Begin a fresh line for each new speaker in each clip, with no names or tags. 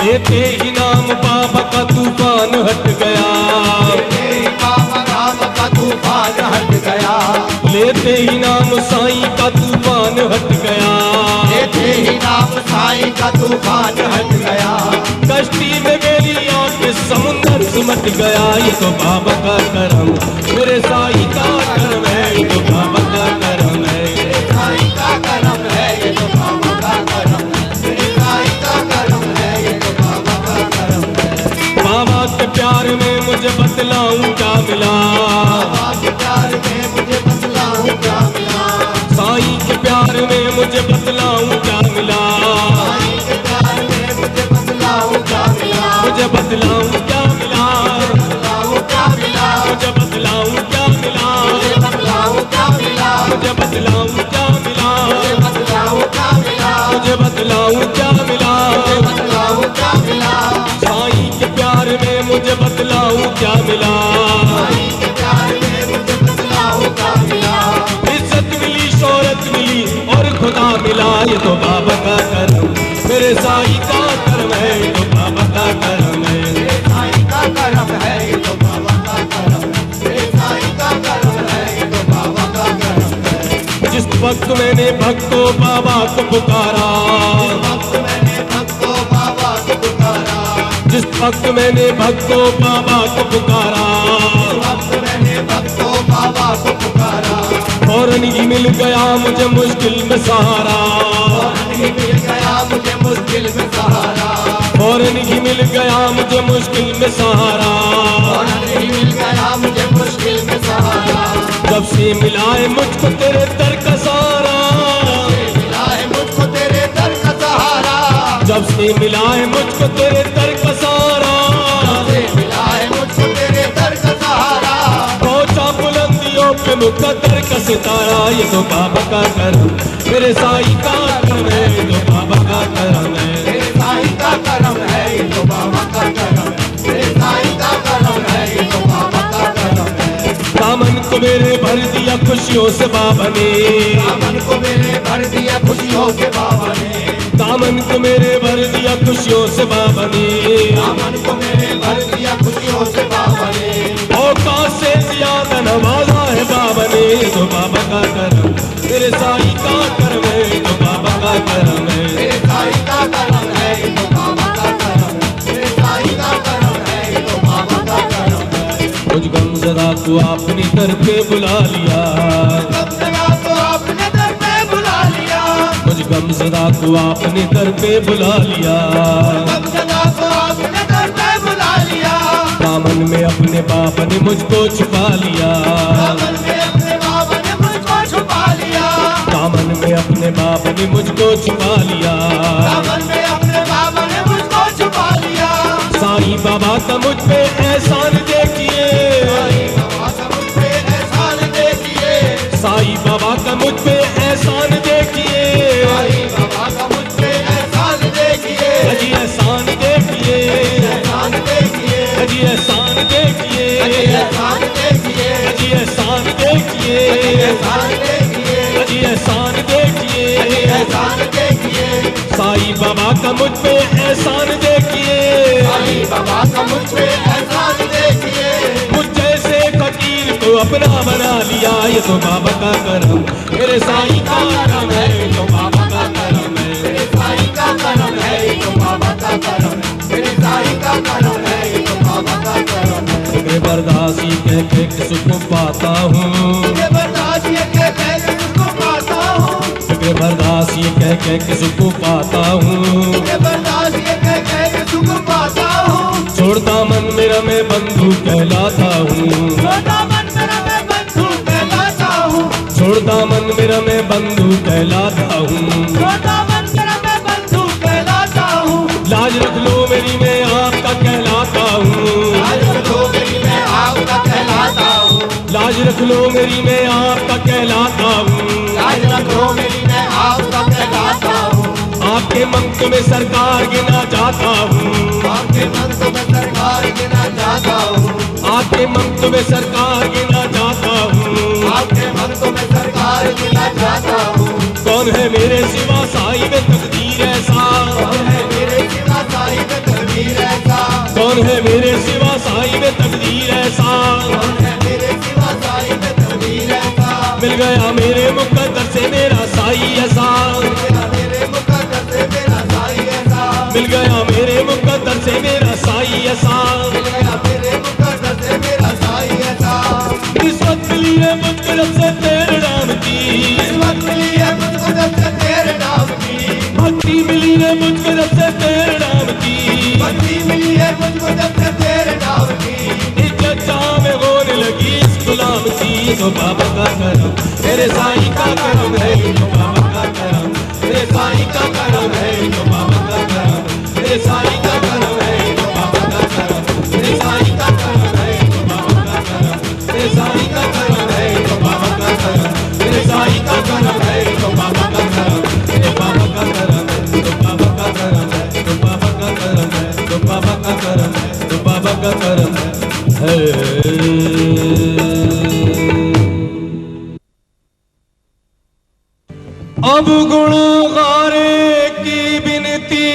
लेते ही नाम बाबा का तूफान हट गया,
लेते ही नाम राम का तूफान हट गया,
लेते ही नाम साईं का तूफान हट गया,
लेते ही नाम साईं का तूफान हट गया।
कश्ती में मेरी आंखें समुंदर सिमट गया। ये तो बाबा का करम, मेरे साईं का करम है, ये तो बाबा का करम है,
मेरे साईं का करम है, ये तो बाबा का करम है, मेरे साईं का करम है, ये तो बाबा का करम है।
बाबा के प्यार में मुझे बतलाऊं क्या मिला,
बाबा के प्यार में मुझे बतलाऊं क्या मिला,
साईं के प्यार में मुझे बतलाऊं क्या मिला,
साईं के प्यार में मुझे बतलाऊं क्या मिला,
मुझे बतलाऊं क्या मिला,
बतलाऊं क्या मिला,
मुझे बतलाऊं क्या मिला,
मुझे बतलाऊं क्या मिला,
मुझे बतलाऊं क्या मिला,
मुझे बतलाऊं क्या मिला,
मुझे बतलाऊं क्या मिला,
मुझे बतलाऊं क्या मिला,
साईं के प्यार में मुझे बतलाऊं क्या मिला।
साईं के प्यार में मुझे बतलाऊं क्या मिला।
इज्जत मिली, शोहरत मिली और खुदा मिला। ये तो बाबा का करम, मेरे साईं का करम है, ये तो बाबा का करम है,
मेरे साईं का करम है, ये तो बाबा का करम है, मेरे साईं का करम है, ये तो बाबा का करम है।
जिस वक्त मैंने भक्तों बाबा को पुकारा,
वक्त मैंने भक्तों बाबा को पुकारा,
जिस वक्त मैंने भक्तों बाबा को पुकारा,
वक्त मैंने भक्तों बाबा को पुकारा,
फौरन ही मिल गया मुझे मुश्किल में सहारा,
फौरन ही मिल गया मुझे मुश्किल में सहारा,
फौरन ही मिल गया मुझे मुश्किल में सहारा,
फौरन ही मिल गया मुझे मुश्किल में सहारा।
जब से मिला है मुझको तेरे दर का सहारा,
मिला है मुझको तेरे दर का सहारा,
जब से मिला है मुझको तेरे दर का सहारा,
मिला है मुझको तेरे दर का सहारा,
पहुंचा बुलंदियों पे मुकद्दर का सितारा। ये तो बाबा का करम, मेरे साईं का करम है, ये तो बाबा का करम है,
मेरे साईं का करम है, ये तो बाबा का करम है, मेरे साईं का करम है, ये तो बाबा का करम है।
दामन को मेरे भर दिया खुशियों से बाबा ने,
दामन को मेरे भर दिया खुशियों से बाबा ने,
दामन को मेरे भर दिया खुशियों से बाबा ने,
दामन को मेरे भर दिया खुशियों से बाबा ने,
औकात से ज्यादा नवाजा है बाबा ने। ये तो बाबा का करम, मेरे साईं का करम है, ये तो बाबा का करम है,
मेरे साईं का करम है, ये तो बाबा का करम है, मेरे साईं का करम है, ये तो बाबा का करम है।
मुझ गमज़दा को अपनी तरफ बुला लिया,
गमज़दा को आपने दर पे बुला लिया,
मुझ गमज़दा को अपनी तरफ बुला लिया,
गमज़दा को आपने दर पे बुला लिया,
दामन में अपने बाबा ने मुझको छुपा लिया,
दामन में अपने बाबा ने मुझको छुपा लिया,
दामन में अपने बाबा ने मुझको छुपा लिया,
दामन में अपने बाबा ने मुझको छुपा लिया।
साईं बाबा का मुझ पे एहसान देखिए,
साईं बाबा का मुझ पे एहसान देखिए,
साईं बाबा का मुझ पे एहसान देखिए,
साईं बाबा का मुझ पे एहसान देखिए,
अजी एहसान देखिए,
एहसान देखिए,
अजी एहसान देखिए,
एहसान देखिए,
अजी एहसान देखिए,
एहसान देखिए,
अजी एहसान देखिए,
एहसान देखिए,
साईं बाबा का मुझ पे एहसान देखिए,
साईं बाबा का मुझ पे एहसान देखिए।
मुझ जैसे फकीर को अपना बना लिया। ये तो बाबा का करम, मेरे साईं का करम है, ये तो बाबा का करम है,
मेरे साईं का करम है, ये तो बाबा का करम है, मेरे साईं का करम है, ये तो बाबा का करम है।
फिक्र बर्दाश्ती कह के सुख पाता हूँ,
ये बर्दाश्त ये कह के सुख पाता हूँ,
फिक्र बर्दाश्त ये कह के सुख पाता हूँ,
ये बर्दाश्त ये कह के सुख पाता हूँ,
छोड़ता मन मेरा मैं बंधु कहलाता हूँ,
छोटा मन मेरा मैं बंधु कहलाता हूँ,
छोड़ता मन मेरा मैं बंधु कहलाता हूँ,
छोटा मन मेरा मैं बंधु कहलाता हूँ।
लाज रख लो मेरी मैं आपका कहलाता हूँ,
लाज रखो मेरी मैं आपका कहलाता हूँ,
लाज रख लो मेरी मैं आपका कहलाता हूँ,
लाज रखो मेरी मैं आपका कहलाता हूँ।
आपके मंत्र में सरकार गिना जाता हूँ,
आपके मंत्र में सरकार गिना जाता हूँ,
आपके मंत्र में सरकार गिना जाता हूँ,
आपके मंत्र में सरकार गिना जाता हूँ।
कौन है मेरे सिवा साईं में तकदीर ऐसा,
कौन है मेरे सिवा साईं में
भक्ति मिली है मुझको जब से तेरे नाम की,
भक्ति मिली है मुझको जब से तेरे नाम की,
इज्जत जहाँ में होने लगी इस गुलाम की। तो बाबा का करम, तेरे साईं का करम है, तो बाबा का करम, तेरे साईं का करम है, तो बाबा का करम, तेरे साईं का करम है, तो बाबा का करम, तेरे साईं का करम है, तो बाबा का करम, तेरे साईं का करम है, तो बाबा का करम, तेरे साईं का करम है, तो बाबा का करम, तेरे बाबा का करम है, तो बाबा का करम है, तो बाबा का करम है, तो बाबा का करम है, तो बाबा का करम है। अब गुणगारे की बिनती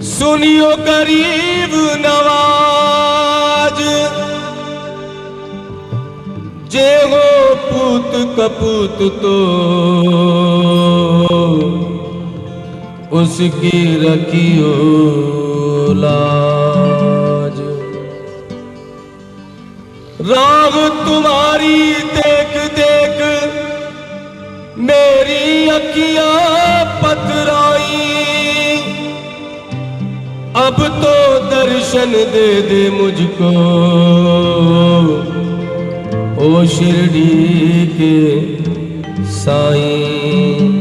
सुनियो गरीब नवाज, जे हो पूत कपूत तो उसकी रखियो लाज। राग तुम्हारी देख देख मेरी अखियां पथराई, अब तो दर्शन दे दे मुझको ओ शिरडी के साईं।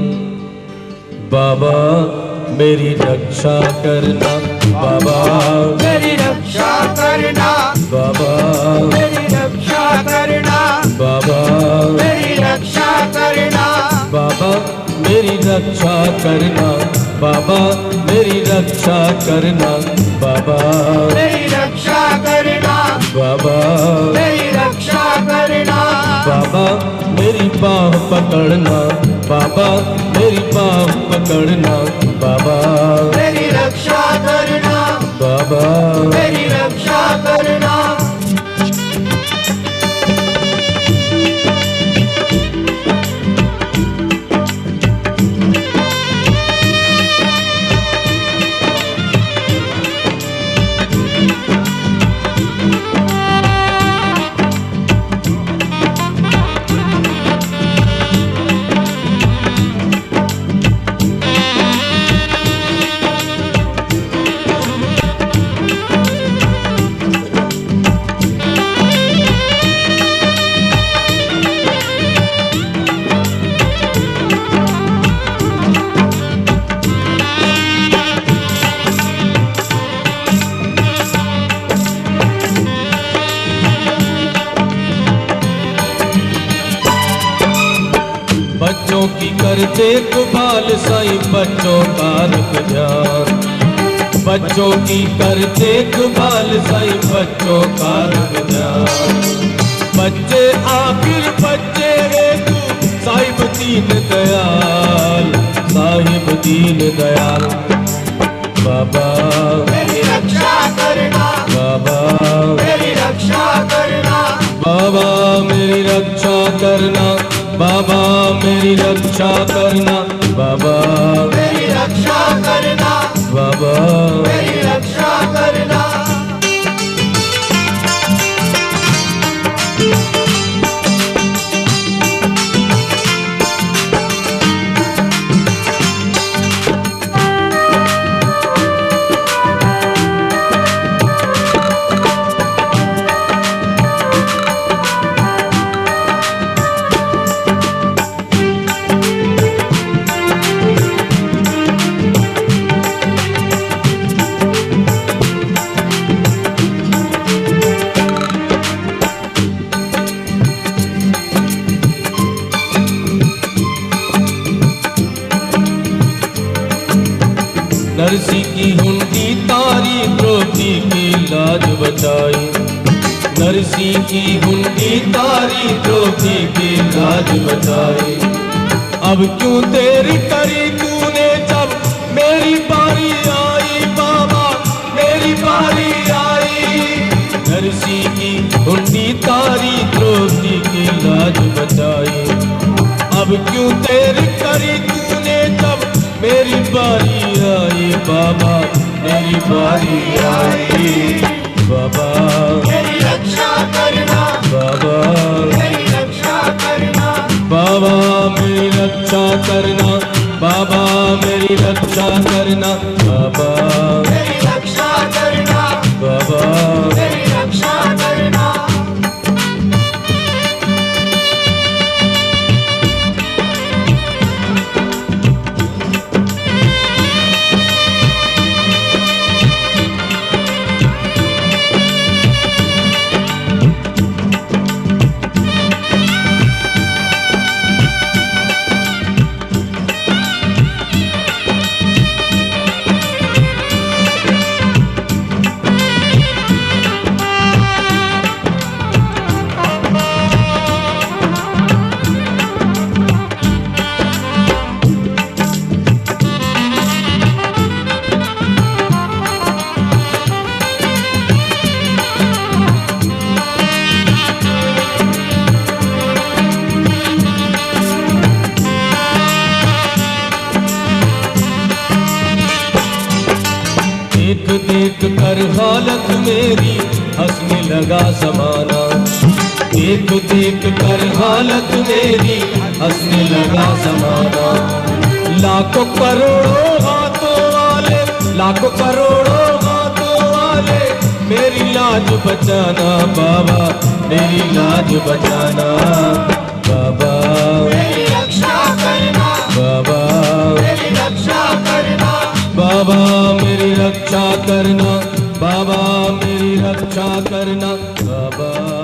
बाबा मेरी रक्षा करना, बाबा
मेरी रक्षा करना,
बाबा
मेरी रक्षा करना,
बाबा
मेरी रक्षा करना,
बाबा मेरी रक्षा करना, बाबा मेरी रक्षा करना, बाबा
मेरी रक्षा करना,
बाबा
मेरी रक्षा करना,
बाबा मेरी बाह पकड़ना, बाबा मेरी बाह पकड़ना, बाबा
मेरी रक्षा करना,
बाबा
मेरी रक्षा करना। बच्चों की कर देखभाल साईं, बच्चों का रख ध्यान, बच्चों की कर देखभाल साईं, बच्चों का रख ध्यान। बच्चे आखिर बच्चे रे तू साहिब दीन दयाल, साहिब दीन दयाल। बाबा मेरी रक्षा करना,
बाबा
मेरी रक्षा करना,
बाबा मेरी रक्षा करना, बाबा मेरी रक्षा करना, बाबा
मेरी रक्षा करना,
बाबा
मेरी रक्षा करना।
नरसी की हुंडी तारी द्रौपदी की लाज बचाई, नरसी की हुंडी तारी द्रौपदी की लाज बचाई। अब क्यों देर करी तूने जब मेरी बारी आई, बाबा मेरी बारी आई। नरसी की हुंडी तारी द्रौपदी की लाज बचाई, अब क्यों देर करी तूने जब मेरी बारी आई, बाबा मेरी बारी आई। बाबा
मेरी रक्षा करना,
बाबा
मेरी रक्षा करना,
रक्षा करना बाबा, मेरी रक्षा करना बाबा,
मेरी रक्षा करना
बाबा।
मेरी रक्षा करना।
देख देख कर हालत मेरी हंसने लगा समाना, देख देख कर हालत मेरी हंसने लगा समाना। लाखों करोड़ों हाथों वाले, लाखों करोड़ों हाथों वाले, मेरी लाज बचाना बाबा, मेरी लाज बचाना बाबा,
मेरी रक्षा करना
बाबा,
मेरी रक्षा करना।
बाबा मेरी रक्षा करना बाबा, मेरी रक्षा करना बाबा।